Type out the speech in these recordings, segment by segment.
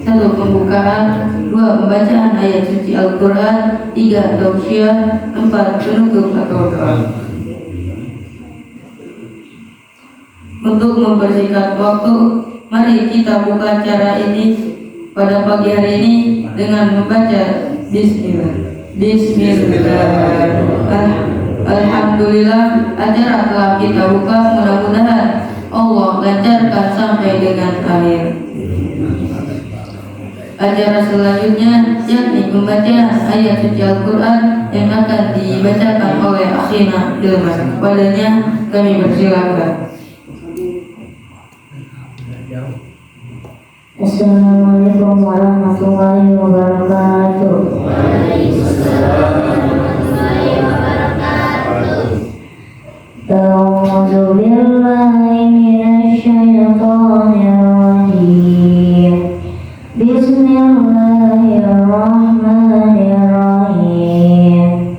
1. Pembukaan, 2. Pembacaan ayat suci Al-Quran, 3. Tausiah, 4. Penutup atau doa. Untuk mempersingkat waktu, mari kita buka acara ini pada pagi hari ini dengan membaca Bismillah. Alhamdulillah, acara telah kita buka. Mudah-mudahan Allah lancarkan sampai dengan akhir. Acara selanjutnya yakni pembacaan ayat suci Al-Quran yang akan dibacakan oleh Akhina Hilman. Padanya kami persilakan. Assalamualaikum warahmatullahi wabarakatuh. A'udzu billahi minasy syaithanir rajim. Bismillahirrahmanirrahim.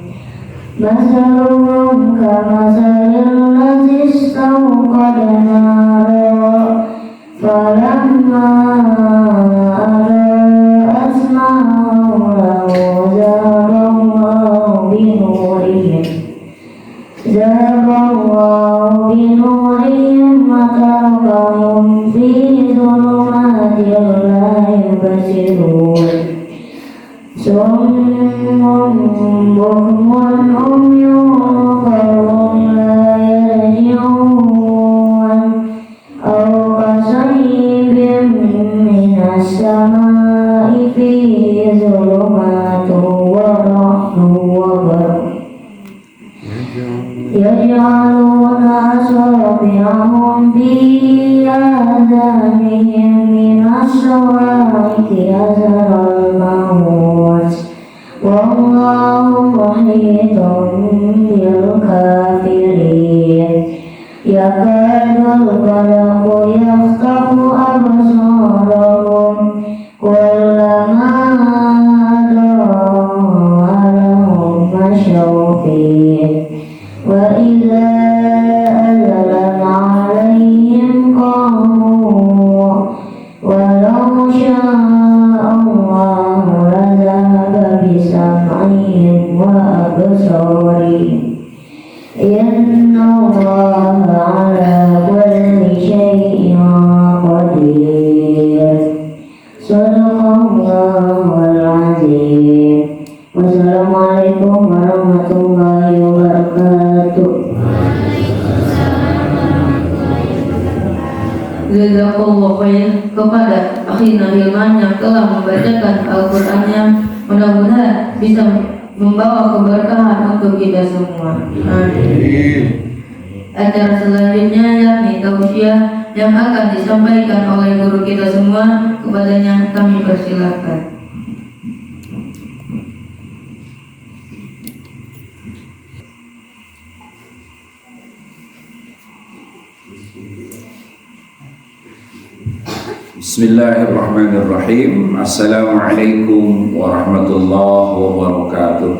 Masaluhum kamasalil ladzi istawqada nara falamma adaa'at ma hawlahu zahaballahu binurihim matarahum fi dhulumatin la yubsirun. Summun bukmun umyun fahum la yarji'un aw kasayyibin minas samaa'i fihi dhulumatun wa rahdun wa barqun yaj'aluna asabi'ahum fi adhanihim minas sawa'iqi hazaral maut wallahu muhitun bil kafirin. Yakadul barqu yaftahu absarahum kullama ada'a lahum mashaw fihi wa idza azlama alaihim qamu walau syaa Allahu lazahaba bisam'ihim wa absarihim inna Allaha ala kulli syai'in qadir. Shadaqallahul azim. Wassalamualaikum warahmatullahi wabarakatuh. Jazakallahu khair kepada Akhina Hilman yang telah membacakan Al-Qur'annya. Mudah-mudahan bisa membawa keberkahan untuk kita semua. Amin. Acara selanjutnya yakni tausiah yang akan disampaikan oleh guru kita semua. Kepadanya kami persilakan. Bismillahirrahmanirrahim. Assalamualaikum warahmatullahi wabarakatuh.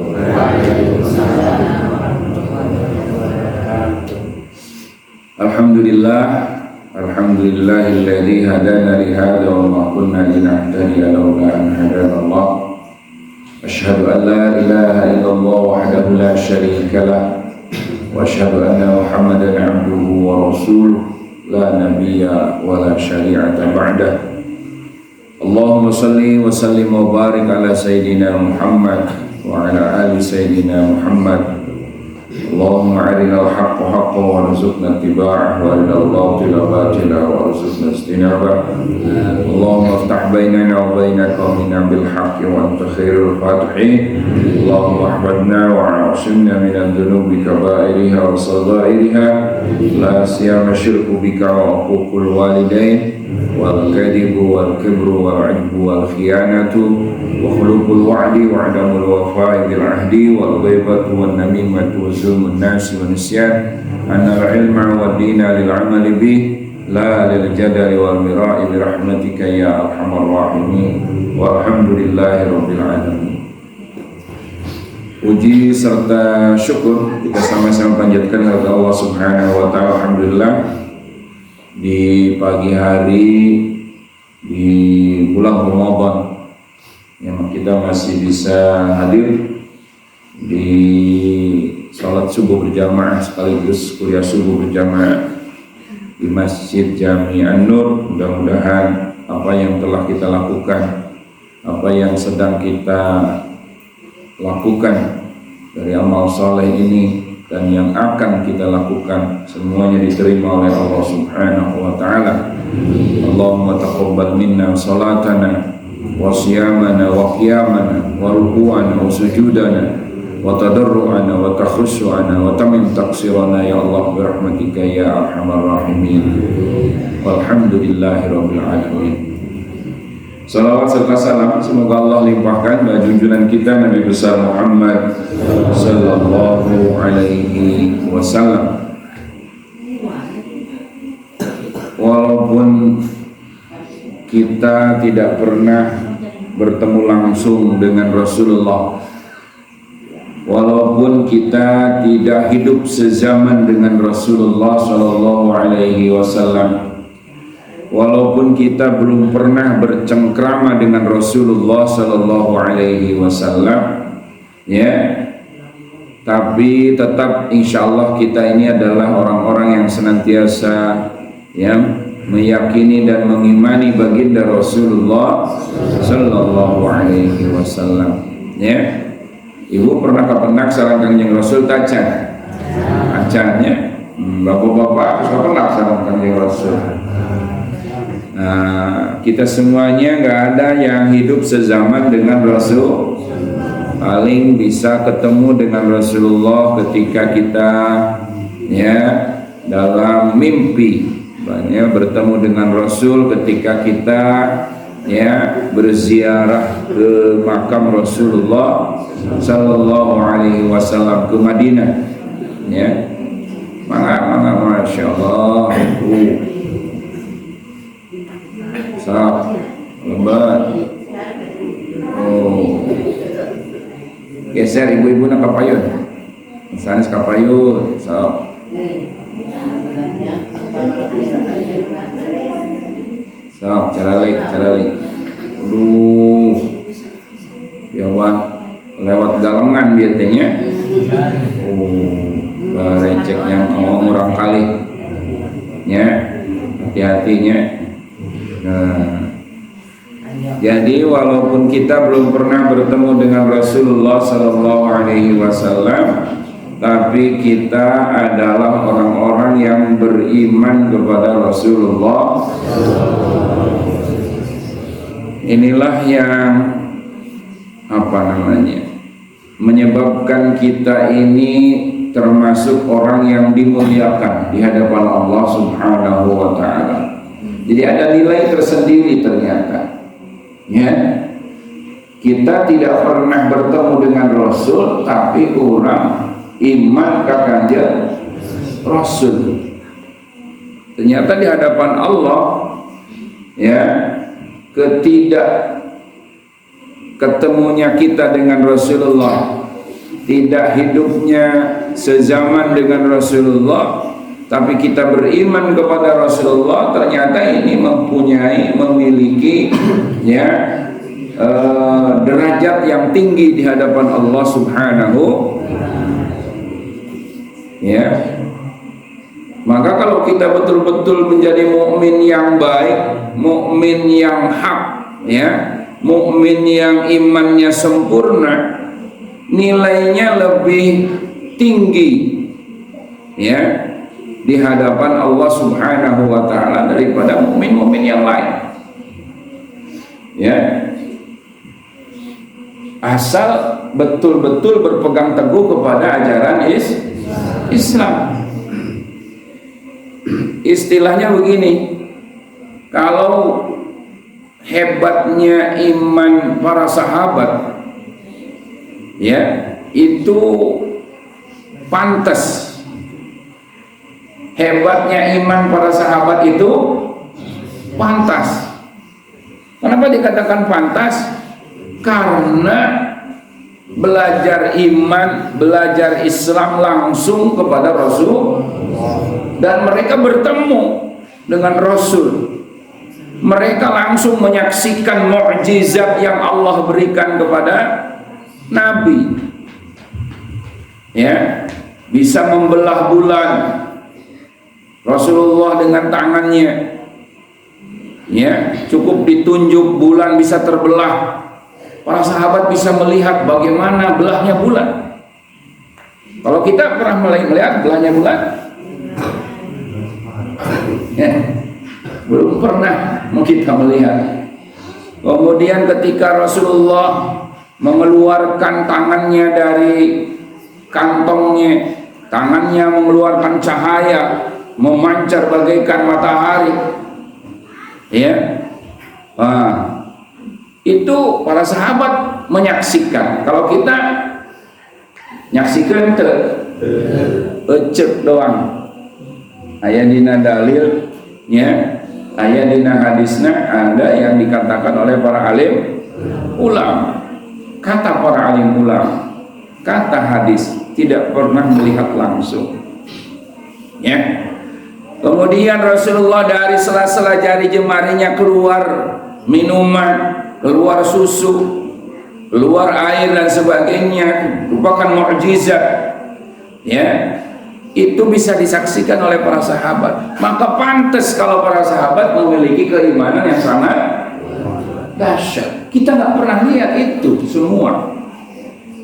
Alhamdulillahilladzi hadana li hadza wa ma kunna linahtadiya laula an hadana Allah. Asyhadu an la ilaha illallah wahdahu la syarika lah wa asyhadu anna Muhammadan abduhu wa rasuluh la nabiyya wa la syari'ata ba'dah. Allahumma salli wa sallim wa barik ala sayyidina Muhammad wa ala ali sayyidina Muhammad. Allahumma arina al-haqqa haqqan wa rizqna ittiba'ah wa arina al-batila batila wa rizqna istinabah. Allahumma aftah bainana wa baina qaumina bil haqqi wa anta khairul fatihin. Allahumma ahfadna wa asimna min adh-dhunubi kaba'iriha wa saghairiha la siyama syirku bika wa uququl walidain wal kadhibu wal kibru wal 'ujbu wal khiyanatu wa khuluqul wa'di wa 'adamul wafa'i bil 'ahdi wal ghaibatu wan namimatu wa zulmun nasi wa nisyan anal ilma wa dina lil 'amali bih la lil jadali wal mira'i bi rahmatika ya arhamar rahimin walhamdulillahi rabbil alamin. Puji serta syukur kita sama-sama panjatkan kepada Allah Subhanahu wa taala. Alhamdulillah, di pagi hari di bulan Ramadan yang kita masih bisa hadir di salat subuh berjamaah sekaligus kuliah subuh berjamaah di Masjid Jami An-Nur. Mudah-mudahan apa yang telah kita lakukan, apa yang sedang kita lakukan dari amal saleh ini dan yang akan kita lakukan semuanya diterima oleh Allah Subhanahu wa taala. Allahumma taqabbal minna salatana wa siyamana wa qiyamana wa ruku'ana wa sujudana wa tadarru'ana wa takhushu'ana wa tamim taqsirana ya Allah birahmatika ya arhamar rahimin. Walhamdulillahi rabbil alamin. Salawat serta salam semoga Allah limpahkan bagi junjungan kita Nabi besar Muhammad sallallahu alaihi wasallam. Walaupun kita tidak pernah bertemu langsung dengan Rasulullah, walaupun kita tidak hidup sezaman dengan Rasulullah sallallahu alaihi wasallam, walaupun kita belum pernah bercengkrama dengan Rasulullah sallallahu alaihi wasallam, ya, tapi tetap insyaallah kita ini adalah orang-orang yang senantiasa meyakini dan mengimani baginda Rasulullah sallallahu alaihi wasallam. Ya. Ibu pernah ke penak sareng Kangjeng Rasul tacan? Acannya. Bapak-bapak suka penak sareng Kangjeng Rasul. Nah, kita semuanya nggak ada yang hidup sezaman dengan Rasul. Paling bisa ketemu dengan Rasulullah ketika kita dalam mimpi. Banyak bertemu dengan Rasul ketika kita berziarah ke makam Rasulullah sallallahu alaihi wasallam ke Madinah. Mangga masya Allah. Lebat. Geser ibu-ibu nak kapayun. Sanes kapayun. Caralik. Aduh. Lewat galengan biasanya. Receknya ngurang kali. Hati-hatinya. Jadi walaupun kita belum pernah bertemu dengan Rasulullah sallallahu alaihi wasallam, tapi kita adalah orang-orang yang beriman kepada Rasulullah. Inilah yang menyebabkan kita ini termasuk orang yang dimuliakan di hadapan Allah Subhanahu wa taala. Jadi ada nilai tersendiri ternyata. Kita tidak pernah bertemu dengan Rasul, tapi orang iman ke Kanjeng Rasul. Ternyata di hadapan Allah ketidak ketemunya kita dengan Rasulullah, tidak hidupnya sezaman dengan Rasulullah, tapi kita beriman kepada Rasulullah, ternyata ini memiliki derajat yang tinggi di hadapan Allah Subhanahu. Maka kalau kita betul-betul menjadi mukmin yang baik, mukmin yang hak, mukmin yang imannya sempurna, nilainya lebih tinggi di hadapan Allah Subhanahu wa taala daripada mukmin-mukmin yang lain. Asal betul-betul berpegang teguh kepada ajaran Islam. Istilahnya begini, kalau hebatnya iman para sahabat, itu pantas. Hebatnya iman para sahabat itu pantas. Kenapa dikatakan pantas? Karena belajar iman, belajar Islam langsung kepada Rasul, dan mereka bertemu dengan Rasul. Mereka langsung menyaksikan mukjizat yang Allah berikan kepada Nabi. Ya, bisa membelah bulan. Rasulullah dengan tangannya, ya, cukup ditunjuk bulan bisa terbelah. Para sahabat bisa melihat bagaimana belahnya bulan. Kalau kita pernah melihat belahnya bulan? Ya, belum pernah kita melihat. Kemudian ketika Rasulullah mengeluarkan tangannya dari kantongnya, tangannya mengeluarkan cahaya, memancar bagaikan matahari, ya, itu para sahabat menyaksikan. Kalau kita nyaksikan ecek doang. Aya dina dalil, ya, aya dina hadisna ada yang dikatakan oleh para alim ulama. Kata para alim ulama, kata hadis, tidak pernah melihat langsung, ya. Kemudian Rasulullah dari sela-sela jari jemarinya keluar minuman, keluar susu, keluar air dan sebagainya, merupakan mukjizat, ya. Itu bisa disaksikan oleh para sahabat. Maka pantas kalau para sahabat memiliki keimanan yang sangat dahsyat. Kita nggak pernah lihat itu semua,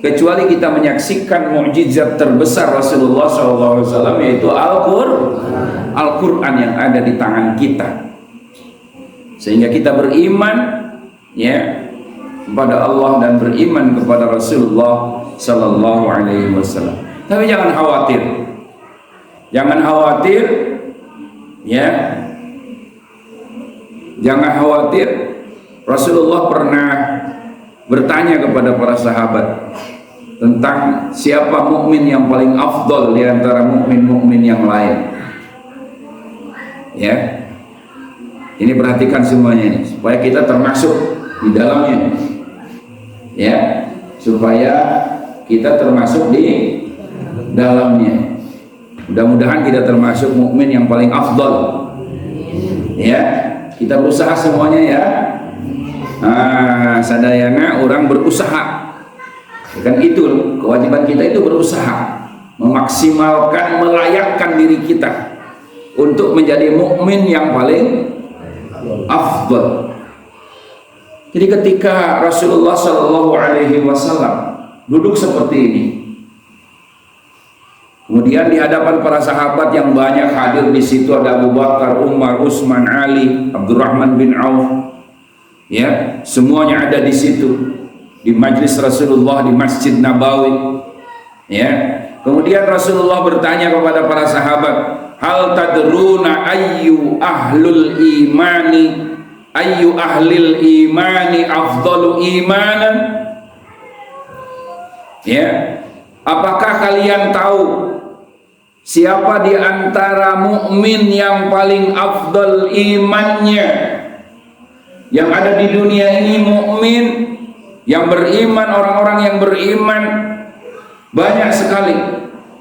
kecuali kita menyaksikan mukjizat terbesar Rasulullah SAW, yaitu Al-Quran yang ada di tangan kita, sehingga kita beriman, ya, kepada Allah dan beriman kepada Rasulullah SAW. Tapi jangan khawatir. Jangan khawatir, ya. Jangan khawatir. Rasulullah pernah bertanya kepada para sahabat tentang siapa mukmin yang paling afdol di antara mukmin-mukmin yang lain. Ya. Ini perhatikan semuanya ini, supaya kita termasuk di dalamnya. Ya, supaya kita termasuk di dalamnya. Mudah-mudahan kita termasuk mukmin yang paling afdal. Ya, kita berusaha semuanya, ya. Sadayana orang berusaha. Kan itu kewajiban kita, itu berusaha memaksimalkan, melayakkan diri kita untuk menjadi mukmin yang paling afdal. Jadi ketika Rasulullah SAW duduk seperti ini, kemudian di hadapan para sahabat yang banyak hadir di situ, ada Abu Bakar, Umar, Utsman, Ali, Abdurrahman bin Auf, ya, semuanya ada di situ di majlis Rasulullah di Masjid Nabawi, ya. Kemudian Rasulullah bertanya kepada para sahabat, hal tadruna ayyu ahlil imani afdalu imanan, ya, apakah kalian tahu siapa di antara mukmin yang paling afdal imannya? Yang ada di dunia ini mukmin yang beriman, orang-orang yang beriman banyak sekali.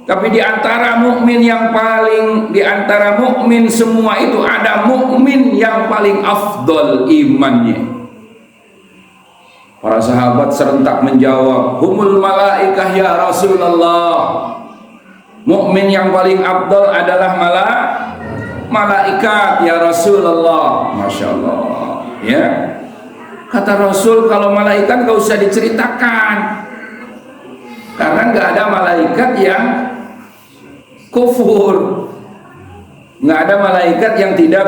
Tapi di antara mukmin yang paling, di antara mukmin semua itu ada mukmin yang paling afdal imannya. Para sahabat serentak menjawab, humul malaikah ya Rasulullah. Mukmin yang paling afdal adalah malaikat ya Rasulullah. Masya Allah, ya. Kata Rasul, kalau malaikat gak usah diceritakan, karena gak ada malaikat yang kufur, gak ada malaikat yang tidak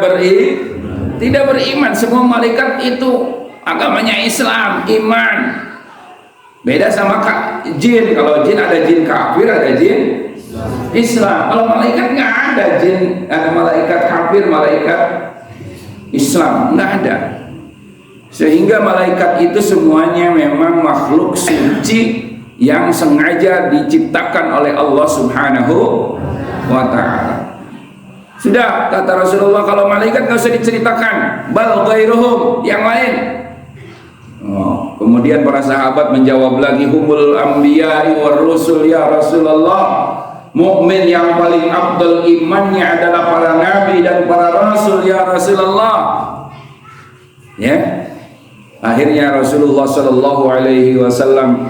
beriman. Semua malaikat itu agamanya Islam, iman. Beda sama jin. Kalau jin ada jin kafir, ada jin Islam. Kalau malaikat nggak ada jin, ada malaikat kafir, malaikat Islam, nggak ada. Sehingga malaikat itu semuanya memang makhluk suci yang sengaja diciptakan oleh Allah Subhanahu wa Ta'ala. Sudah, kata Rasulullah, kalau malaikat nggak usah diceritakan, bal ghairuhum, yang lain. Kemudian para sahabat menjawab lagi, humul anbiya'i war rusul ya Rasulullah. Mukmin yang paling afdal imannya adalah para nabi dan para rasul ya Rasulullah. Ya. Akhirnya Rasulullah Shallallahu Alaihi Wasallam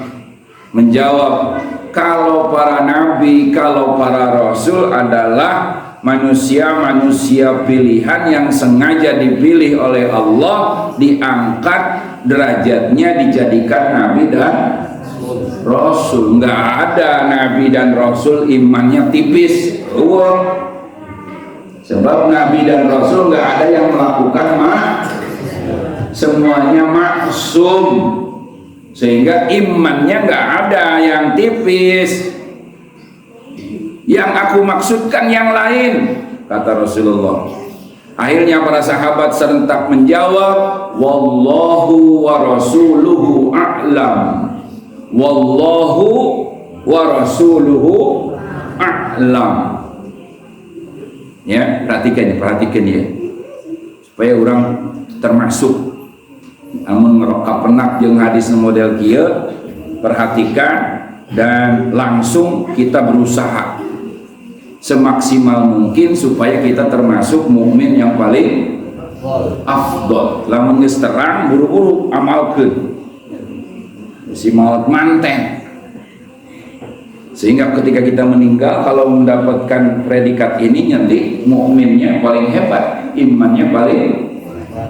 menjawab, kalau para nabi, kalau para rasul adalah manusia-manusia pilihan yang sengaja dipilih oleh Allah, diangkat derajatnya, dijadikan nabi dan rasul. Nggak ada nabi dan rasul imannya tipis. Sebab nabi dan rasul nggak ada yang melakukan semuanya maksum, sehingga imannya nggak ada yang tipis. Yang aku maksudkan yang lain, kata Rasulullah. Akhirnya para sahabat serentak menjawab, wallahu wa rasuluhu a'lam, wallahu wa rasuluhu a'lam. Ya, perhatikan ya, supaya orang termasuk amun ngerokap penak jeung hadis model kieu, perhatikan dan langsung kita berusaha semaksimal mungkin supaya kita termasuk mukmin yang paling afdol. Lamun geus terang buru-buru amalkeun, si maot manten, sehingga ketika kita meninggal kalau mendapatkan predikat ini nanti mukminnya paling hebat, imannya paling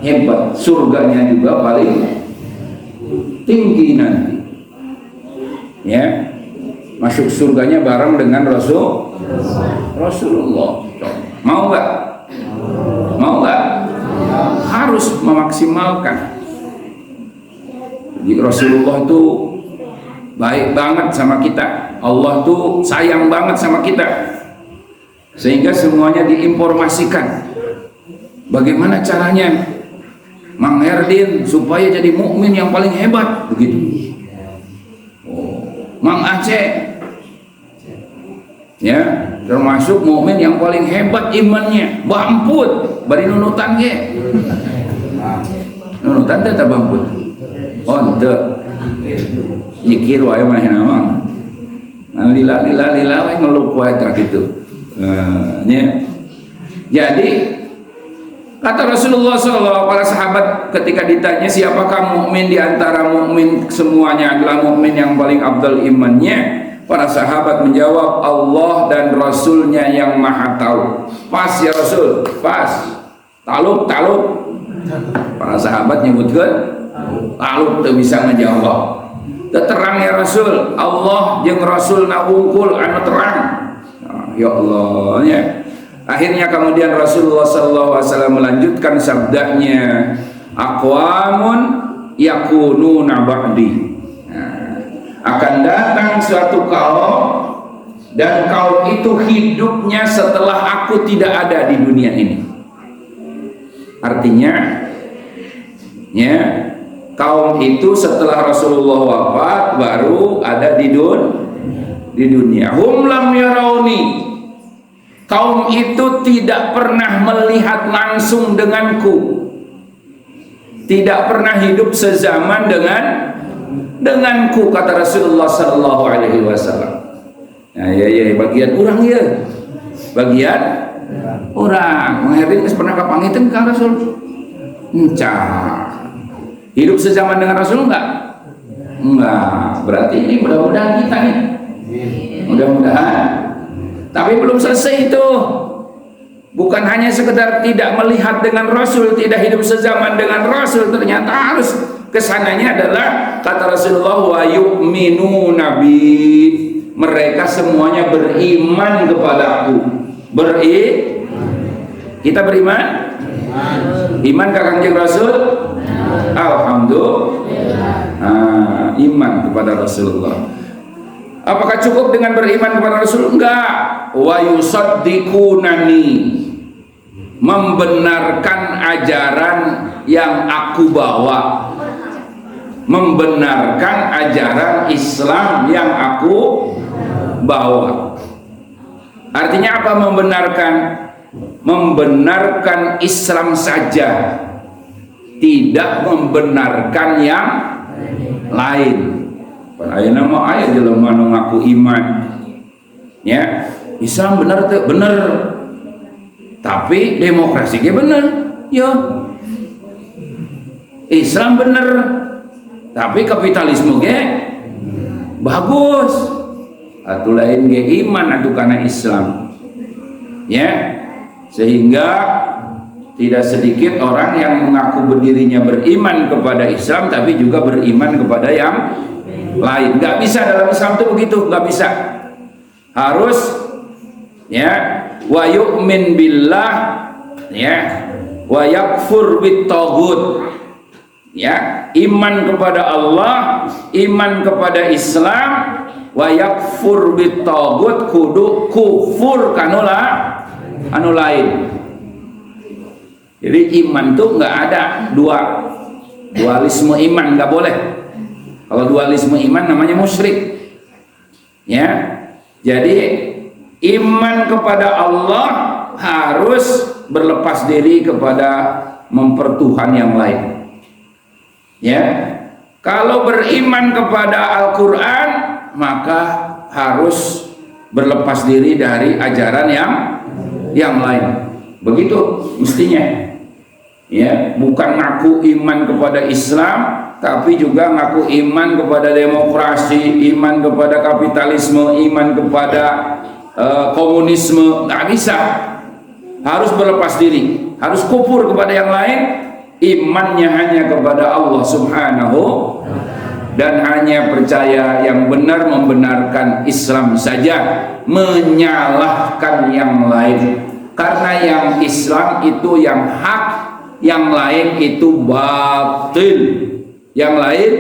hebat, surganya juga paling tinggi nanti. Ya, masuk surganya bareng dengan Rasulullah. Mau nggak? Mau nggak? Harus memaksimalkan. Jadi Rasulullah tuh baik banget sama kita. Allah tuh sayang banget sama kita, sehingga semuanya diinformasikan. Bagaimana caranya Mang Herdin supaya jadi mukmin yang paling hebat, begitu. Mang Aceh, ya, termasuk mukmin yang paling hebat imannya. Bamput, bari nunutan ge. Nunutan teh bamput. Oh, teu. Zikir wae mah nama. Lila wae ngelup wae gitu. Ya. Jadi kata Rasulullah SAW, para sahabat ketika ditanya siapakah mukmin di antara mukmin semuanya adalah mukmin yang paling afdal imannya, para sahabat menjawab, Allah dan Rasulnya yang maha tahu. Pas ya Rasul, pas. Taluk. Para sahabat nyebutkan taluk tuh bisa ngejawab. Terang ya Rasul, Allah jeung Rasulna wungkul anu terang. Ya Allah ya. Akhirnya kemudian Rasulullah SAW melanjutkan sabdanya, aqwamun yakununa ba'di. Akan datang suatu kaum, dan kaum itu hidupnya setelah aku tidak ada di dunia ini. Artinya, ya, kaum itu setelah Rasulullah wafat baru ada di dunia. Hum lam yarawni. Kaum itu tidak pernah melihat langsung denganku, tidak pernah hidup sezaman denganku, kata Rasulullah Sallallahu Alaihi Wasallam. Nah, ya, bagian orang ya, bagian orang. Menghadiri pernah kapangitan ke Rasul? Encah. Hidup sezaman dengan Rasul enggak? Berarti ini mudah-mudahan kita nih. Mudah-mudahan. Tapi belum selesai itu. Bukan hanya sekedar tidak melihat dengan Rasul, tidak hidup sezaman dengan Rasul, ternyata harus kesananya adalah kata Rasulullah, wa yu'minu nabi, mereka semuanya beriman kepadaku. Kita beriman? Iman ke Kanjeng Rasul? Alhamdulillah. Iman kepada Rasulullah. Apakah cukup dengan beriman kepada Rasul? Enggak. Wa yusaddiqunani, membenarkan ajaran yang aku bawa, membenarkan ajaran Islam yang aku bawa. Artinya apa membenarkan? Membenarkan Islam saja, tidak membenarkan yang lain. Ayeuna mah aya jelema nu ngaku iman, ya, Islam bener teh bener, tapi demokrasi ge bener, yo. Islam bener, tapi kapitalisme ge bagus. Atuh lain ge iman atuh kana Islam. Ya. Sehingga tidak sedikit orang yang mengaku berdirinya beriman kepada Islam tapi juga beriman kepada yang lain. Nggak bisa dalam Islam itu begitu, nggak bisa. Harus ya wa yu'min billah ya wa yakfur bit-taghut. Ya, iman kepada Allah, iman kepada Islam, wa yakfur bit-taghut, kudu kufur kanula anu lain. Jadi iman tuh nggak ada dualisme iman, nggak boleh. Kalau dualisme iman namanya musyrik. Ya, jadi iman kepada Allah harus berlepas diri kepada mempertuhan yang lain. Ya, kalau beriman kepada Al-Quran maka harus berlepas diri dari ajaran yang lain. Begitu mestinya. Ya, bukan ngaku iman kepada Islam tapi juga ngaku iman kepada demokrasi, iman kepada kapitalisme, iman kepada komunisme. Nggak bisa. Harus berlepas diri, harus kufur kepada yang lain. Imannya hanya kepada Allah Subhanahu dan hanya percaya yang benar, membenarkan Islam saja, menyalahkan yang lain. Karena yang Islam itu yang hak, yang lain itu batil. Yang lain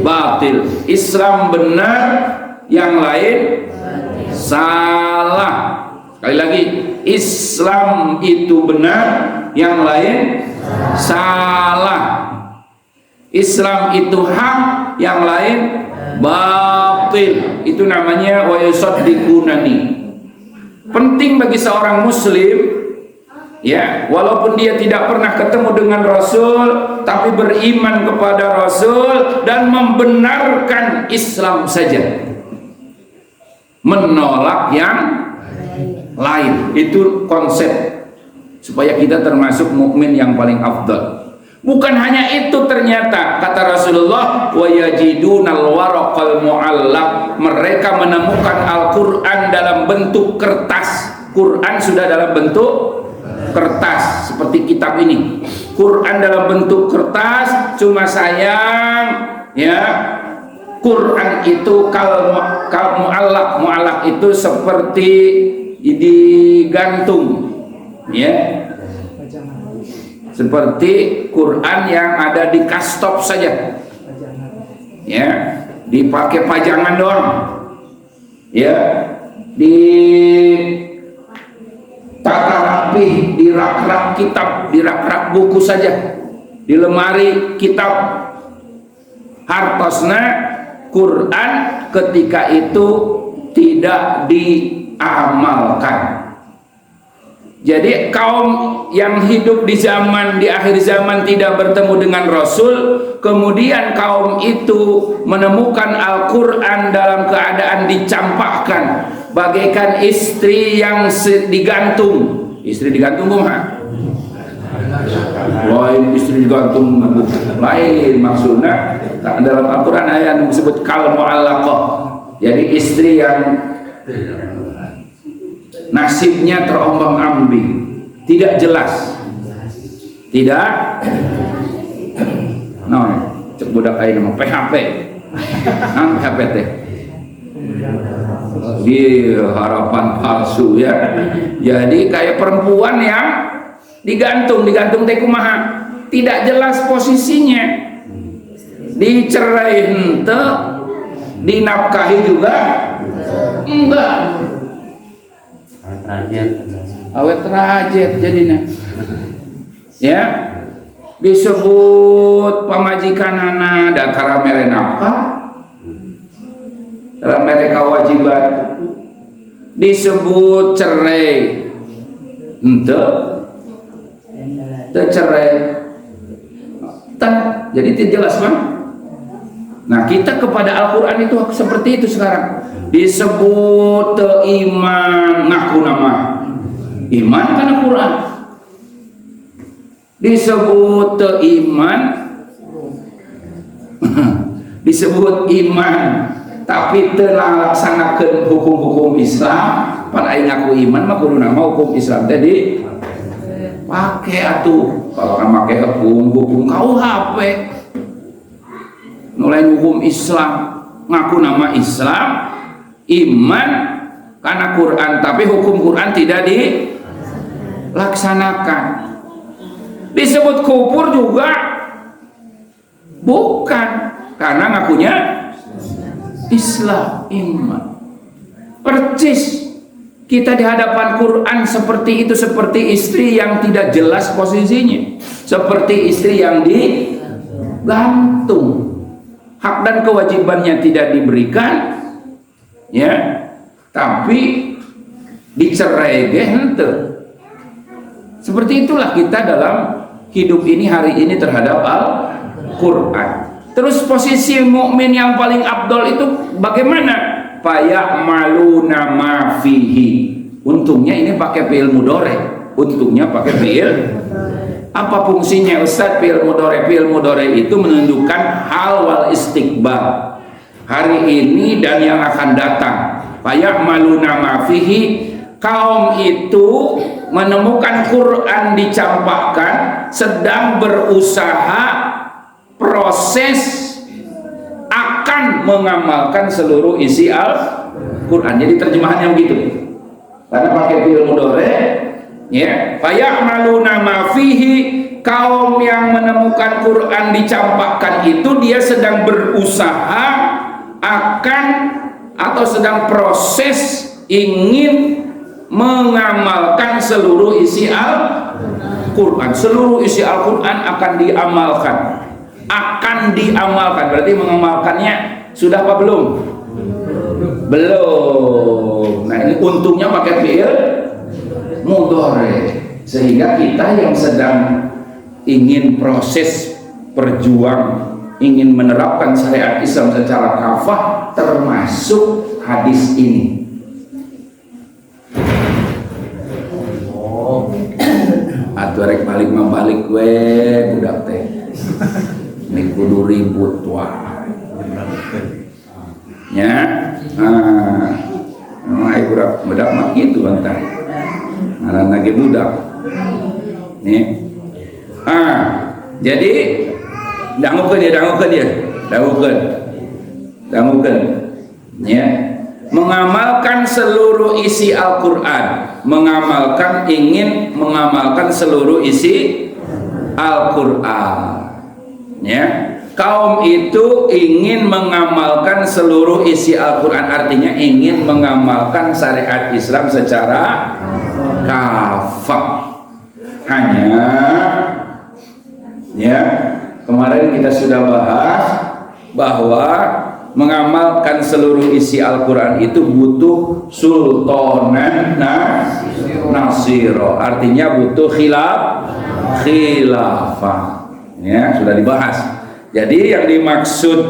batil. Islam benar, yang lain salah. Sekali lagi, Islam itu benar, yang lain salah. Islam itu hak, yang lain batil. Itu namanya wa yusaddiqunani. Penting bagi seorang muslim, ya, walaupun dia tidak pernah ketemu dengan Rasul, tapi beriman kepada Rasul dan membenarkan Islam saja, menolak yang lain. Itu konsep supaya kita termasuk mukmin yang paling afdal. Bukan hanya itu, ternyata kata Rasulullah, wa yajidunal waraqal mu'allaq, mereka menemukan Al-Quran dalam bentuk kertas. Quran sudah dalam bentuk kertas seperti kitab ini. Quran dalam bentuk kertas, cuma sayang ya, Quran itu kal mu'allaq. Mu'allaq itu seperti digantung, ya, seperti Quran yang ada di kastop saja, ya, dipakai pajangan doang, ya, di tata rapi, di rak-rak kitab, di rak-rak buku saja, di lemari kitab. Hartosna Quran ketika itu tidak diamalkan. Jadi kaum yang hidup di akhir zaman tidak bertemu dengan Rasul, kemudian kaum itu menemukan Al-Quran dalam keadaan dicampakkan, bagaikan istri yang digantung. Istri digantung kumaha? Lain istri digantung, lain maksudnya dalam Al-Quran ayat yang disebut kal mu'allaqah. Jadi istri yang nasibnya terombang-ambing, tidak jelas, tidak, cek budak aja nama PHP, PHP teh, di harapan palsu ya. Jadi kayak perempuan yang digantung teh kumaha, tidak jelas posisinya, dicerai henteu, dinafkahi juga enggak. Awet rajet jadinya, ya, disebut pamajikan anak dan karamere nafkah, karamere kewajiban, disebut cerai, ente cerai, jadi tidak jelas kan? Nah, kita kepada Al-Quran itu seperti itu sekarang. Disebut iman, ngaku nama iman karena Quran. disebut iman disebut iman tapi teu laksanakeun hukum-hukum Islam. Pan aing ngaku iman mah kudu nama hukum Islam tadi pake atuh. Kalau kan make hukum KUHP nulain hukum Islam ngaku nama Islam iman karena Quran tapi hukum Quran tidak dilaksanakan. Disebut kufur juga bukan karena ngakunya Islam iman. Percis kita di hadapan Quran seperti itu, seperti istri yang tidak jelas posisinya, seperti istri yang digantung, hak dan kewajibannya tidak diberikan, ya, tapi dicerai henteu. Seperti itulah kita dalam hidup ini hari ini terhadap Al-Quran. Terus posisi mukmin yang paling afdol itu bagaimana? Faya'maluna ma fihi. Untungnya ini pakai fi'il mudhari. Untungnya pakai fi'il. Apa fungsinya Ustaz fi'il mudhari? Fi'il mudhari itu menunjukkan hal wal istiqbal. Hari ini dan yang akan datang. Faya'maluna ma fihi. Kaum itu menemukan Quran dicampakkan, sedang berusaha proses akan mengamalkan seluruh isi Al-Quran. Jadi terjemahannya begitu. Karena pakai fi'il mudhari, ya. Faya'maluna ma fihi, kaum yang menemukan Quran dicampakkan itu dia sedang berusaha akan atau sedang proses ingin mengamalkan seluruh isi Al-Quran. Seluruh isi Al-Quran akan diamalkan. Akan diamalkan berarti mengamalkannya sudah apa belum? Belum. Nah ini untungnya pakai fi'il mudhari, sehingga kita yang sedang ingin proses berjuang, ingin menerapkan syariat Islam secara kafah, termasuk hadis ini. Atuh rek balik mambalik we budak teh. Ini kudu ribut wah. Ya. Ai budak mah gitu entah. Ngaranna ge budak. Nih. Jadi dangukeun dia. Ya. Mengamalkan seluruh isi Al-Quran, ingin mengamalkan seluruh isi Al-Quran, ya. Kaum itu ingin mengamalkan seluruh isi Al-Quran, artinya ingin mengamalkan syariat Islam secara kafah. Hanya, ya, kemarin kita sudah bahas bahwa mengamalkan seluruh isi Al-Quran itu butuh sultanan nasiro, artinya butuh khilafah, ya, sudah dibahas. Jadi yang dimaksud,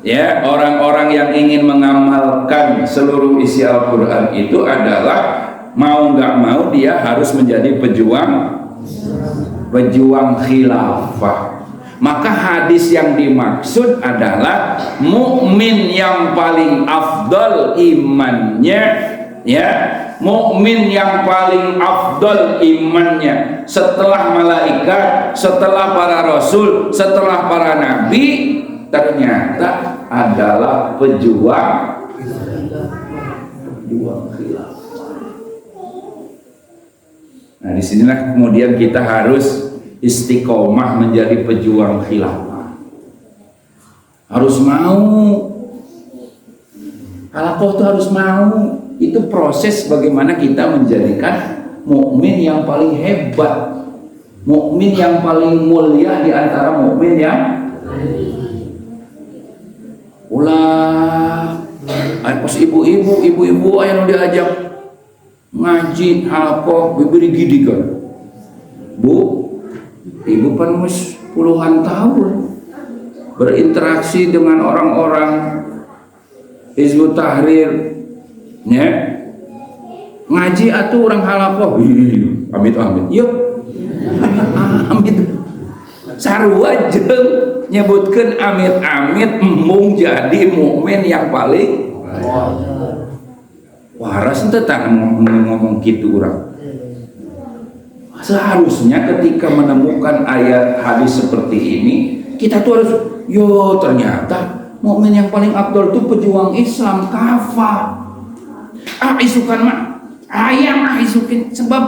ya, orang-orang yang ingin mengamalkan seluruh isi Al-Quran itu adalah mau nggak mau dia harus menjadi pejuang khilafah. Maka hadis yang dimaksud adalah mukmin yang paling afdal imannya, ya, mukmin yang paling afdal imannya setelah malaikat, setelah para rasul, setelah para nabi, ternyata adalah pejuang khilafah. Nah, disinilah kemudian kita harus istiqomah menjadi pejuang khilafah. Harus mau. Halaqah itu harus mau. Itu proses bagaimana kita menjadikan mukmin yang paling hebat, mukmin yang paling mulia di antara mukmin yang ulah. Pas ibu-ibu aya nu diajak ngaji halaqah bibiri gidi kan. Bu, ibu kan puluhan tahun berinteraksi dengan orang-orang Hizbut Tahrir, ya, ngaji atuh orang halaqah, amit-amit, yuk, amit-amit sarua jeung nyebutkeun amit-amit embung jadi mukmin yang paling waras teu tah ngomong kitu urang. Seharusnya ketika menemukan ayat hadis seperti ini, kita tuh harus, yo ternyata mukmin yang paling afdal itu pejuang Islam, kafah. Isukan mah, ayam isukin sebab,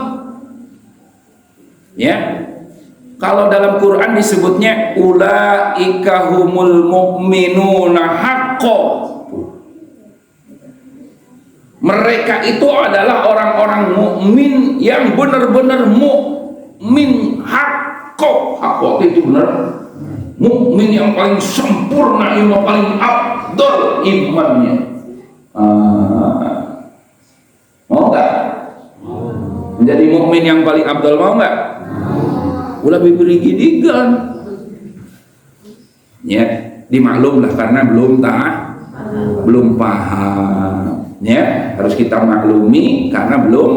ya. Kalau dalam Quran disebutnya ulaika humul mu'minuna haqqo. Mereka itu adalah orang-orang mukmin yang benar-benar mukmin haqqo. Haqqo itu benar mukmin yang paling sempurna, yang paling afdal imannya. Mau nggak? Menjadi mukmin yang paling afdal, mau nggak? Ulah biberi gidigan. Ya, dimaklum lah karena belum paham. Ya, harus kita maklumi karena belum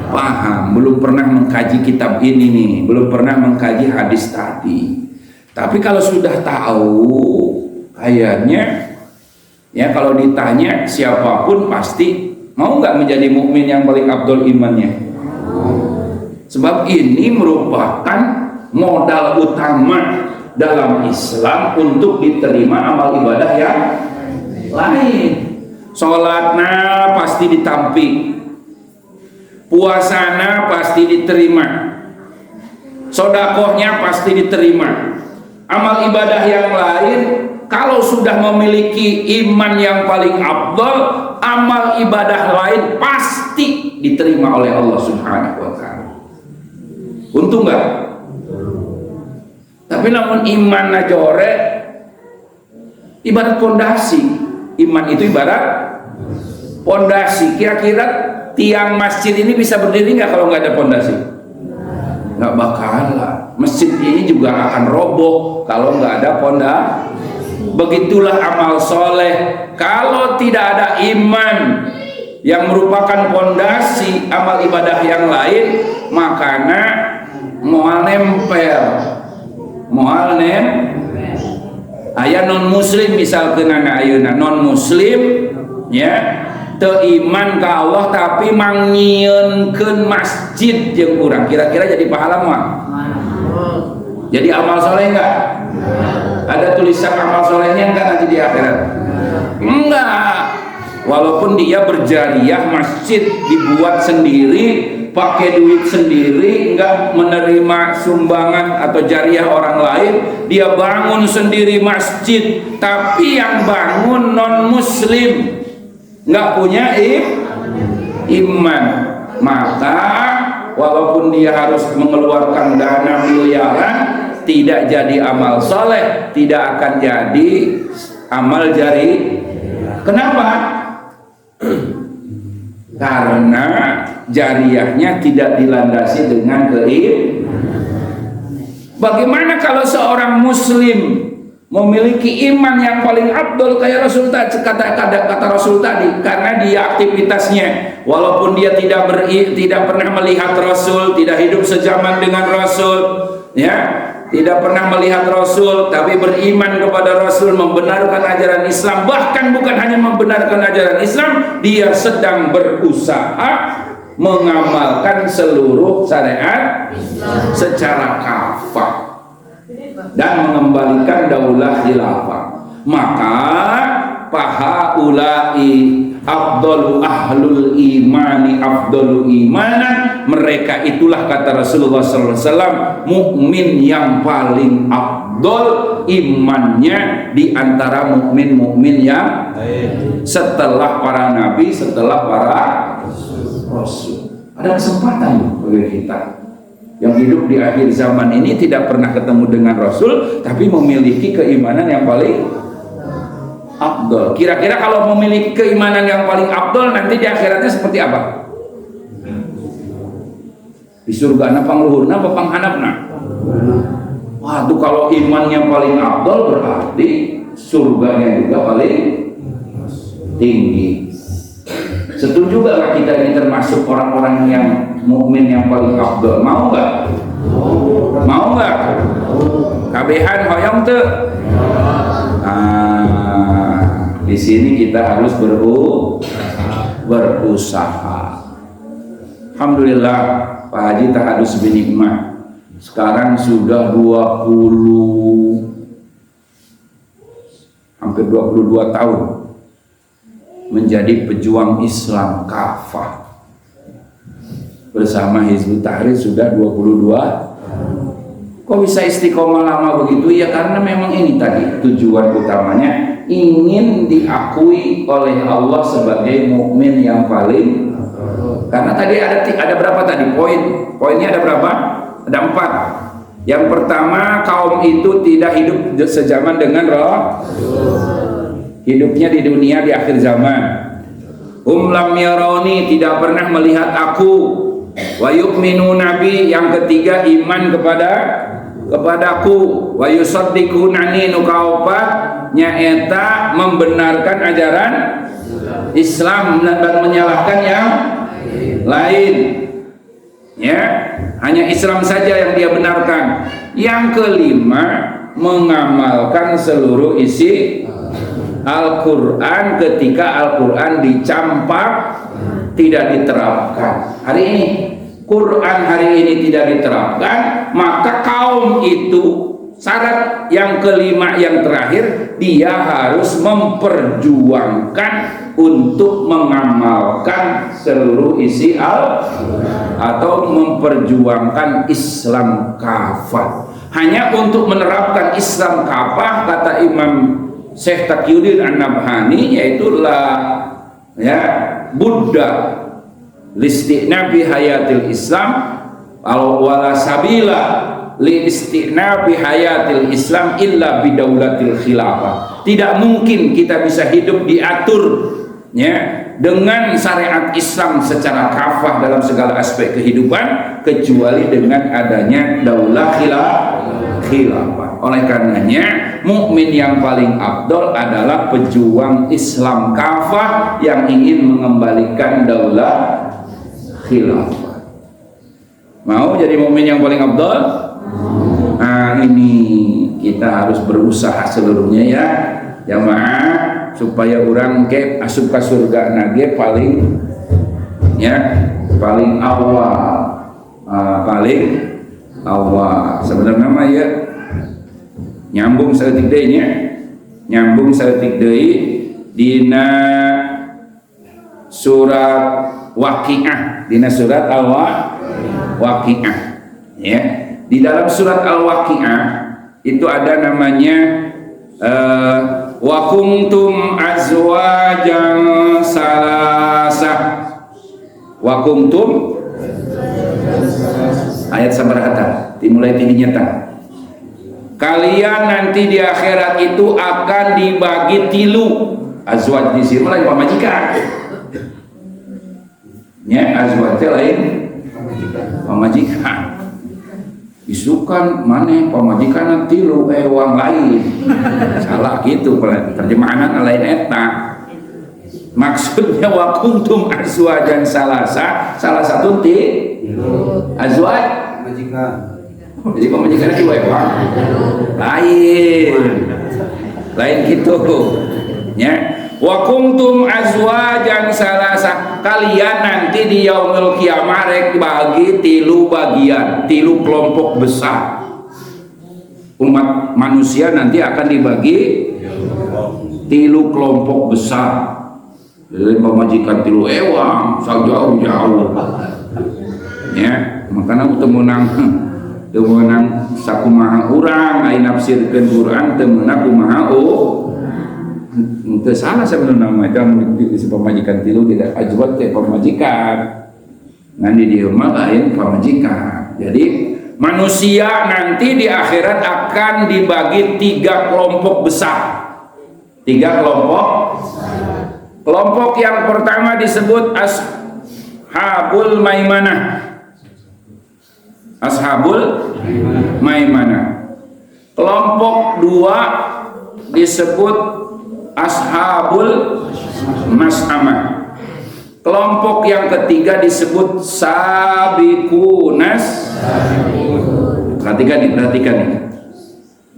paham, belum pernah mengkaji kitab ini nih, belum pernah mengkaji hadis tadi. Tapi kalau sudah tahu, kayaknya ya kalau ditanya siapapun pasti mau nggak menjadi mukmin yang paling afdal imannya. Sebab ini merupakan modal utama dalam Islam untuk diterima amal ibadah yang lain. Sholatna pasti ditampi, puasana pasti diterima, sodakohnya pasti diterima. Amal ibadah yang lain kalau sudah memiliki iman yang paling afdal, amal ibadah lain pasti diterima oleh Allah Subhanahu wa ta'ala. Untung nggak? Tapi namun iman najore ibarat pondasi. Iman itu ibarat pondasi. Kira-kira tiang masjid ini bisa berdiri nggak kalau nggak ada pondasi? Nggak bakalan. Masjid ini juga akan roboh kalau nggak ada pondasi. Begitulah amal soleh. Kalau tidak ada iman yang merupakan pondasi amal ibadah yang lain, makanya moal nempel, aya non muslim misalkan anak ayeuna non muslim ya teu iman ka Allah tapi mangyieunkeun masjid jeung urang, kira-kira jadi pahala moal? Jadi amal soleh enggak? Ada tulisan amal solehnya enggak nanti di akhirat? Enggak. Walaupun dia berjariah, masjid dibuat sendiri, pakai duit sendiri, enggak menerima sumbangan atau jariah orang lain, dia bangun sendiri masjid, tapi yang bangun non muslim, enggak punya iman, maka walaupun dia harus mengeluarkan dana miliaran, tidak jadi amal soleh, tidak akan jadi amal jari. Kenapa? Karena jariahnya tidak dilandasi dengan keimanan. Bagaimana kalau seorang muslim memiliki iman yang paling afdal kayak Rasul tadi, kata Rasul tadi, karena dia aktivitasnya walaupun dia tidak pernah melihat Rasul, tidak hidup sejaman dengan Rasul, ya, tidak pernah melihat Rasul, tapi beriman kepada Rasul, membenarkan ajaran Islam, bahkan bukan hanya membenarkan ajaran Islam, dia sedang berusaha mengamalkan seluruh syariat Islam secara kafah dan mengembalikan daulah khilafah. Maka pahaulai afdalu ahlul imani afdalu imanan, mereka itulah kata Rasulullah SAW mukmin yang paling afdal imannya di antara mukmin-mukmin yang setelah para nabi, setelah para rasul. Ada kesempatan bagi kita yang hidup di akhir zaman ini tidak pernah ketemu dengan Rasul tapi memiliki keimanan yang paling afdal. Kira-kira kalau memiliki keimanan yang paling afdal nanti di akhiratnya seperti apa? Di surga apa pangluhurna apa panghanapna? Waduh, kalau imannya paling afdal berarti surganya juga paling tinggi. Setuju gak kita ini termasuk orang-orang yang mukmin yang paling afdal? Mau gak? Mau nggak? Kabehan hoyong tuh. Di sini kita harus berusaha. Alhamdulillah Pak Haji tahadus binikmah. Sekarang sudah hampir 22 tahun menjadi pejuang Islam kafah. Bersama Hizbut Tahrir sudah 22. Kok bisa istiqomah lama begitu? Ya karena memang ini tadi tujuan utamanya, ingin diakui oleh Allah sebagai mukmin yang paling. Karena tadi ada berapa tadi poinnya ada berapa? Ada 4. Yang pertama, kaum itu tidak hidup sejaman dengan hidupnya di dunia di akhir zaman. Lam yarawni, tidak pernah melihat aku. Wa yu'minu nabi, yang ketiga iman kepadaku. Wa yusaddiqunani, nu kaopat nyaeta membenarkan ajaran Islam dan menyalahkan yang lain. Ya, hanya Islam saja yang dia benarkan. Yang kelima, mengamalkan seluruh isi Al-Quran ketika Al-Quran dicampak, tidak diterapkan. Hari ini Quran tidak diterapkan, maka kaum itu syarat yang kelima yang terakhir, dia harus memperjuangkan untuk mengamalkan seluruh isi atau memperjuangkan Islam kafah. Hanya untuk menerapkan Islam kafah, kata Imam Syekh Taqiyuddin An-Nabhani, yaitu Buddha listi'nabi hayatil Islam wala sabila li isti'nabi hayatil Islam illa bidaulatil khilafah. Tidak mungkin kita bisa hidup diatur dengan syariat Islam secara kafah dalam segala aspek kehidupan kecuali dengan adanya daulah khilafah. Oleh karenanya, mukmin yang paling afdol adalah pejuang Islam kafah yang ingin mengembalikan daulah khilafah. Mau jadi mukmin yang paling afdol? Nah, ini kita harus berusaha seluruhnya ya, jamaah, supaya orang ke asup ke surga nage paling awal. Sebenarnya mah ya nyambung saeutik deui dina surat Waqiah, dina surat Al-Waqiah ya. Di dalam surat Al-Waqiah itu ada namanya wa kuntum azwajan salasah. Wa kuntum ayat sabarata dimulai tidinya ta. Kalian nanti di akhirat itu akan dibagi 3. Azwaj di sini lain pamajikan. Ya, azwaj lain pamajikan. Isukan mana pamajikan 3 ewang lain. Salah gitu terjemahan lain eta. Maksudnya wa kuntum azwajan salah satu azwaj majikan. Jadi pemajikan itu ewang lain gitu ya. Wa kuntum azwajan salasa, kalian nanti di yaumul kiamah rek dibagi 3 bagian, 3 kelompok besar. Umat manusia nanti akan dibagi 3 kelompok besar. Jadi pemajikan 3 ewang jauh ya, makanya temenang sakumaha urang ai nafsirkeun Quran teu meunang kumaha teu salah sebenarnya mah eta di pamajikan 3 tidak ajwat teh pamajikan ngan di dieu mah lain pamajikan. Jadi manusia nanti di akhirat akan dibagi 3 kelompok besar. 3 kelompok. Kelompok yang pertama disebut Ashabul Maimanah. Ashabul Maimanah. Kelompok 2 disebut Ashabul Mas'amah. Kelompok yang ketiga disebut Sabiqunas Perhatikan nih.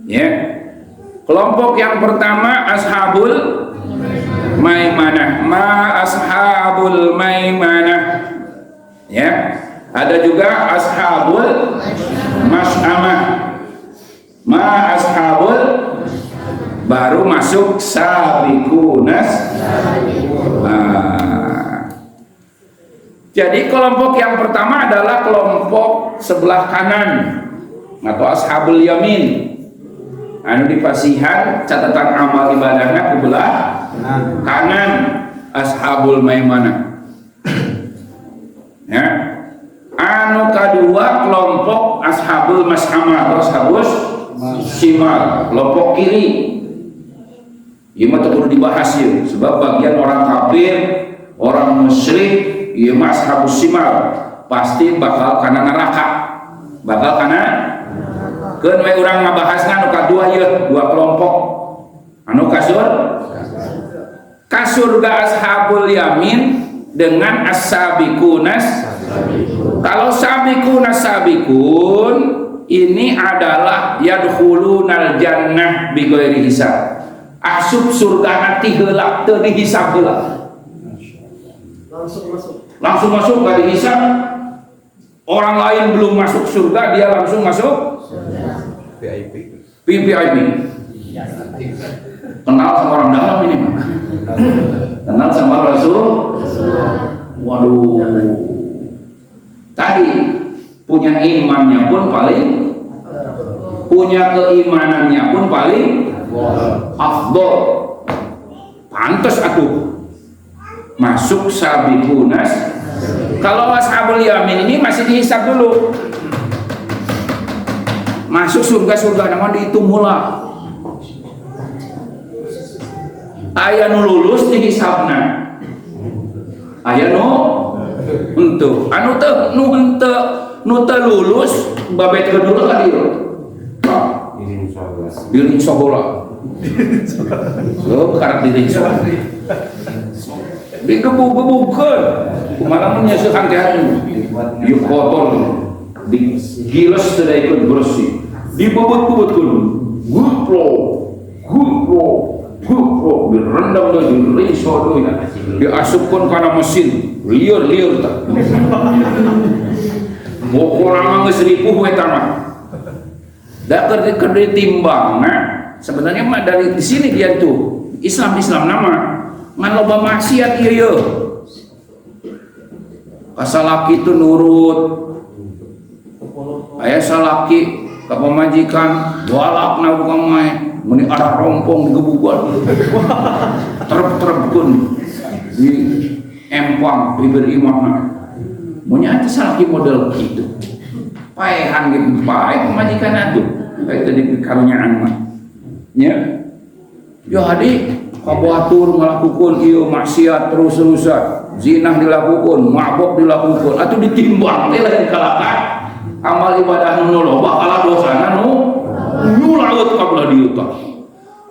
Ya. Kelompok yang pertama ashabul maimanah. Ma ashabul maimanah. Ya. Ada juga ashabul mas'amah. Ma ashabul, baru masuk sabiqunas. Jadi kelompok yang pertama adalah kelompok sebelah kanan atau ashabul yamin. Anu di pasihan catatan amal ibadahnya ke belah kanan, ashabul maimanah. Ya. Anu kedua kelompok ashabul mas'amah atau ashabul shimal, kelompok kiri. Ieu mah perlu dibahas ya, sebab bagian orang kafir, orang musyrik, ieu mah ashabus shimal pasti bakal kana neraka. Bakal kana keun we urang ngabahasna anu kadua ieu, dua kelompok. Anu kasurga ashabul yamin dengan as-sabiqunas. Kalau sabiqun ini adalah yadkhulunal jannah bighairi hisab. Asup surga nanti heula teu dihisab heula. Langsung masuk gak dihisab. Orang lain belum masuk surga, dia langsung masuk VIP. Kenal sama orang dalam ini, kenal sama Rasul. Waduh. Tadi punya imannya pun paling, punya keimanannya pun paling afdol. Pantas aku masuk sabiqunas. Kalau ashabul yamin ini masih dihisab dulu. Masuk surga namun dihitung mula. Aya nu lulus dihisabna. Aya nu henteu. Anu teu nu henteu, nu teu lulus babet kedua ka dieu. Diri sobola. So karep diri sobola. Digebug-gebugkeun. Kumaha mun nyeusehan teh ieu kotor. Digiles teu da ikut bersih. Dibobot-bobotkeun. Guplo. Direndam deui, diriso deui. Diasupkeun kana mesin. Lieur tah. Pokona mah geus ripuh eta mah. Da keur ditimbangna sebenarnya mah dari di sini dia tuh Islam nama ngan loba maksiat ieu. Kasalaki itu nurut. Aya salaki ka pamajikan walakna bukan main meni arah rompong digebugan. Terep-terepkeun di empang diberi imamna. Munya atuh salaki model kitu. Paehan gitu pae pamajikan atuh. Kayak tadi karunyaan mah. Ya. Ya hadi kabatur ngalakukeun ieu maksiat terus-terusan. Zina dilakukan, mabok dilakukan, atau ditimbang teh lain kalaka amal ibadah nu loba kala dosana nu laut kabula dieu tah.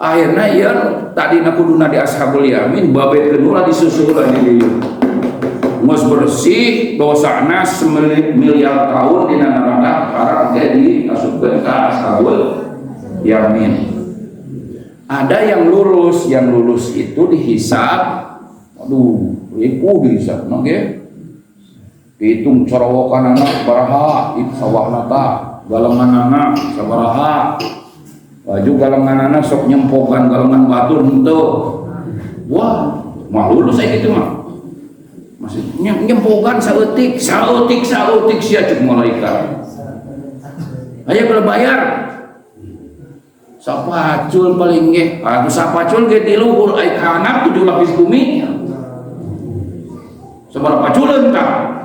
Akhirna ieu tadina kuduna di ashabul yamin babetkeun ulah disusulan di dieu. Geus bersih dosana 1 miliar tahun dina neraka karang teh diasupkeun ka ashabul yamin. Ada yang lulus itu dihisab. Aduh, ripuh dihisab nage. Dihitung corowokanana sabaraha, sawahna ta, galenganana sabaraha. Baju galenganana sok nyempokan galengan batur henteu. Wah, mah lulus aya kitu mah. Masih nyempokan saeutik sia cek malaikat. Aya bela bayar. Sapacul paling ge, atuh sapacul ge di luhur aya kana 7 lapis bumi. Sabaraha paculeun tah.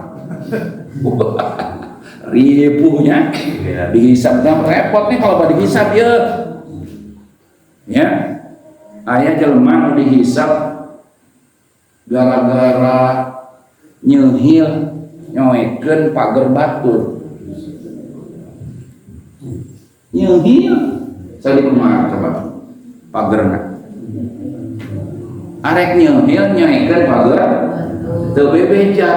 Ripuhnya dihisabnya repot nih kalau dihisab ya aya jelema nu dihisab gara-gara nyeuhil nyoekeun pager batur nyeuhil sali kumaha coba pagerna arek nyeuhil nyoekeun pager teu bebeja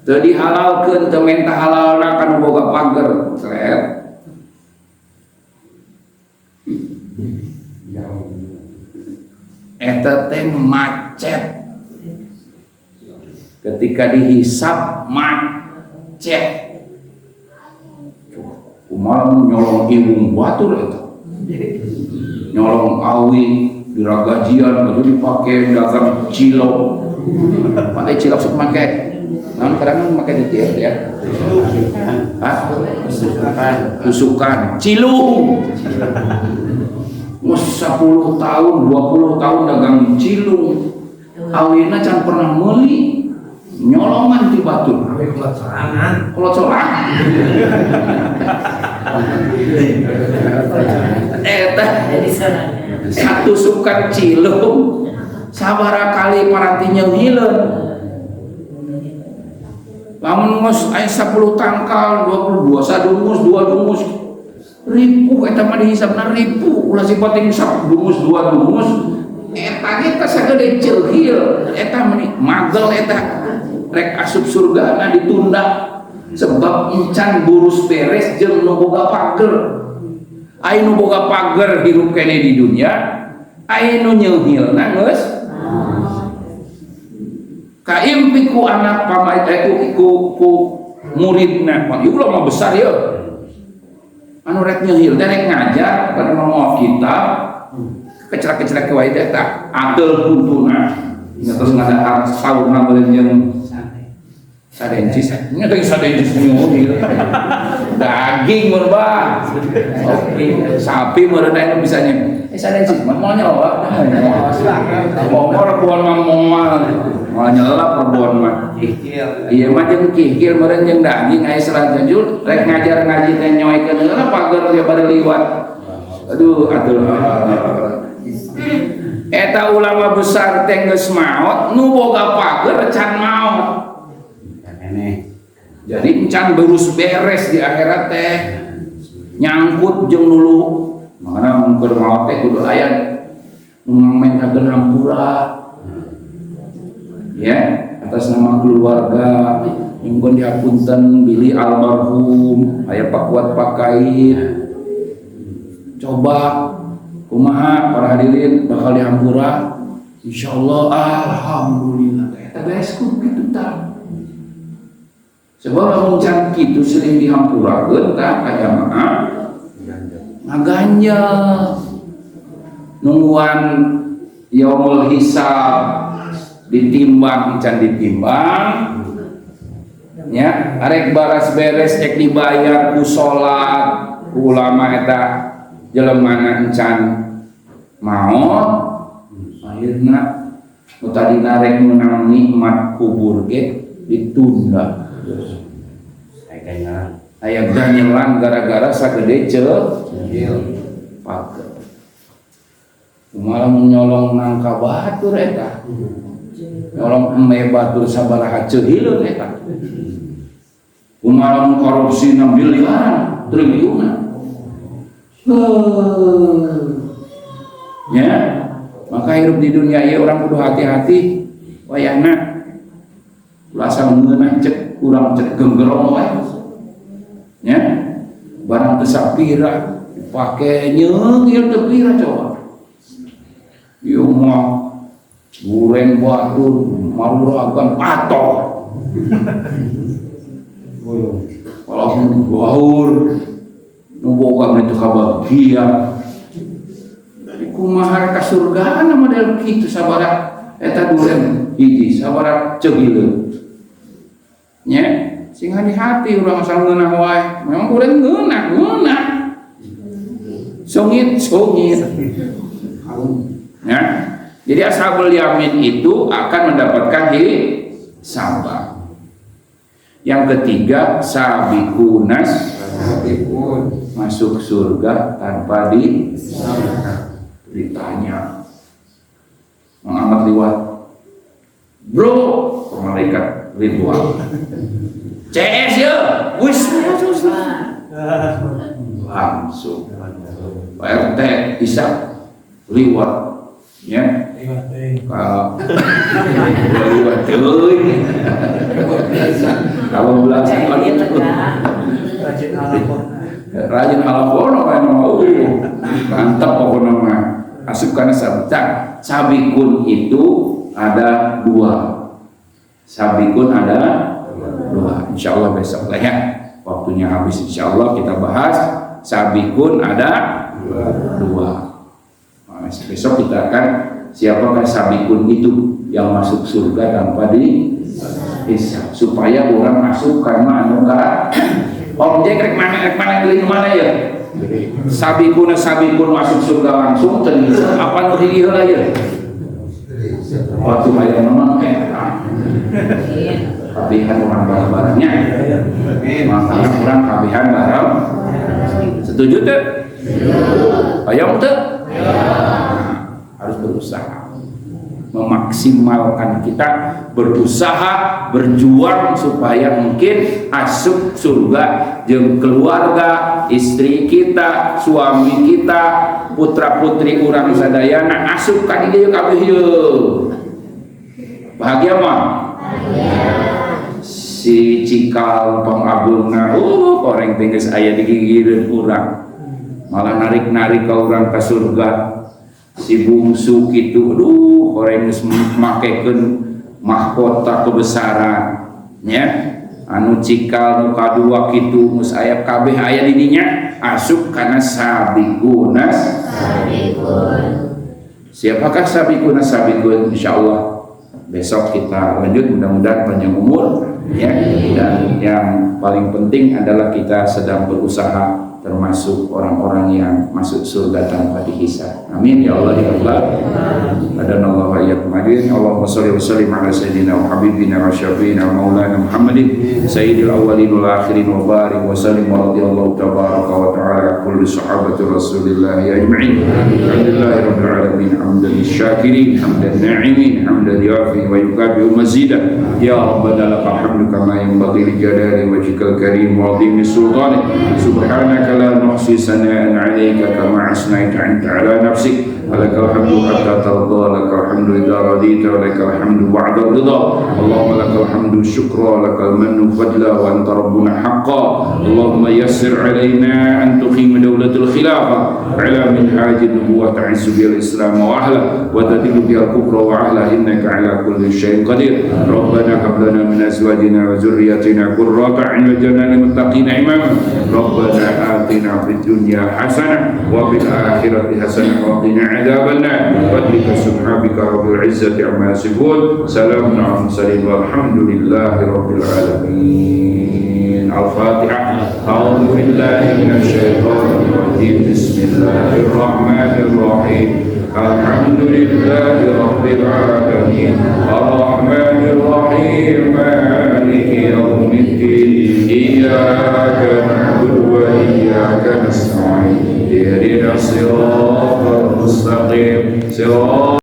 teu dihalalkeun teu menta halalna kan boga pager seret. Eta teh macet. Ketika dihisap macet. Kumaha nyolong ilmu batur eta. Nyolong awi di ragajian itu dipakai dagang cilok. Pakai cilok sok make. Namun kadang pakai di dia ya. Hah? Tusukan cilung. Mus 10 tahun, 20 tahun dagang cilung. Awina can pernah meuli. Nyolongan di batur. Kalau sorangan. Eta satu sukan cilung sabara kali paranti nyenghileun. Lamun ngos aya 10 tangkal, 22 sadungus, 2 dungus. Ribu eta mah dihisapna ribu, ulah sipating sadungus 2 dungus. Eta ge sagede ceulhil, eta meni magel eta rek asup surgana ditunda sebab encan burus beres jeung nu boga pager. Aya nu boga pager hirup kene di dunia, aya nu nyeuhilna geus kaimpi ku anak pamain ku muridna. Ieu mah besar ya. Anu rek nyeuhil teh rek ngajar pada mau kitab kecerak-kecerak ke wae teh tah adel kuntuna. Terus ngadahar saurna beureun jeung sadencis. Nya teh sadencis nyeuhil. Daging meureun bah. Oke, sapi meureun anu bisa nya. Sadencis mah mau nyawa. Momor kuon mah momal. Mau nyelap perbuan mah. Iya mah jeung kikil meureun jeung daging aya serat jujur rek ngajar ngaji teh nyoekeun heula pager dia bade liwat. Aduh atuh. Eta ulama besar teh geus maot nu boga pager can maot. Jadi encan berus beres di akhirat teh nyangkut jeung nulu. Makana mun keur maot teh kudu aya mengmentakeun hampura. Ya, atas nama keluarga nyumbun dihapunten bilih almarhum aya pakuat pakait. Coba kumaha para hadirin bakal dihampura insyaallah alhamdulillah eta beres ku kitu tah. Sebab lamun can kitu sering dihampurakeun tah ka jamaah ngaganjel nungguan yaumul hisab ditimbang can ditimbang nya arek baras beres cek dibayar ku salat ku ulama eta jelemana encan maot akhirna nu tadina rek meunang nikmat kubur ge ditunda aya ganyelan gara-gara sagede ceul pager kumaha nyolong nangka batur eta nyolong eme batur sabaraha ceuhileun eta kumaha korupsi 6 miliaran triliunan. Ya, maka hidup di dunia ieu orang kudu hati-hati wayahna asa ngeunah cek urang cek genggerong wae. Ya, barang teu sapira dipake nyeungil teu pira coba. Ieu mah goreng batur maruragan atoh. Walaupun baur nu boga mah teu kabahagia. Kumaha ka surga na model kitu sabaraha eta duren hiji sabaraha ceuhileun. Nya sing hati-hati urang asal ngeunah wae. Memang urang ngeunah. Songit. Ya. Jadi ashabul yamin itu akan mendapatkan hisab. Yang ketiga sabiqunas masuk surga tanpa ditanya. Muhammad liwat, bro, malaikat Ridwan. CS ya, wis langsung. Pak RT bisa liwat Ya. Kalau belasan lagi rajin alaqon mau mantap pokoknya mah asupkan sabda. Sabikun itu ada dua. Sabikun ada dua. Insyaallah besok lah ya. Waktunya habis insyaallah kita bahas sabikun ada dua. Nah, besok kita akan siapakah sabikun itu yang masuk surga tanpa dihisab supaya orang masuk karena anu ka objek rek mana beli mana ya sabikun masuk surga langsung ternyata apa nu di heula ya waktu bayar memang kabihan orang barang-barangnya makanya orang kabihan barang setuju tuh ayo tuh harus berusaha memaksimalkan kita berusaha berjuang supaya mungkin asup surga jeung keluarga istri kita suami kita putra putri urang sadayana asup ka dieu kabeh yeuh bahagia mah si cikal pangabungna koreng tinggal aya di gigireun urang malah narik-narik ka urang ka surga si bungsu gitu orang geus makekeun mahkota kebesaran nya anu cikal nu kadua kitu geus aya kabeh aya di dinya asup kana sabikun. Siapakah sabikun insyaallah besok kita lanjut mudah-mudahan panjang umur ya dan yang paling penting adalah kita sedang berusaha termasuk orang-orang yang masuk surga tanpa dihisab. Amin ya Allah ya Allah. Adanallahu wa iyyakum ajmain. Allahumma shalli wa sallim ala sayyidina wa habibina wa syafiina maulana Muhammadin sayyidil awwalin wal akhirin wa barik wa sallim wa radhiyallahu tabaraka wa ta'ala kulli sahabati Rasulillah ajma'in. Alhamdulillahi rabbil alamin hamdan syakirin hamdan na'imin hamdan yafi wa yukabi mazidan ya rabbana lakal hamdu kama yanbaghi li jalali wajhikal karim wa 'azimi sultanik subhanaka لا نحصي ثناء عليك كما أثنيت أنت على نفسك ولك الحمد حتى ترضى لك الحمد إذا رضيت ولك الحمد بعد الرضا اللهم لك الحمد شكرا لك المن فضلا وأنت ربنا حقا اللهم يسر علينا أن تقيم دولة الخلافة على منهاج النبوة تعز بها الإسلام وأهله وتذل بها الكفر وأهله إنك على كل شيء قدير ربنا هب لنا من أزواجنا وذرياتنا قرة أعين واجعلنا للمتقين إماما ربنا آتنا في الدنيا حسنة وفي الآخرة حسنة وقنا عذاب النار بفضلك سبحانك رب العزة عما يصفون سلام على المرسلين والحمد لله رب العالمين. الفاتحة. أعوذ بالله من الشيطان الرجيم بسم الله الرحمن الرحيم الحمد لله رب العالمين الرحمن الرحيم مالك يوم الدين إياك نعبد وإياك نستعين اهدنا الصراط المستقيم صراط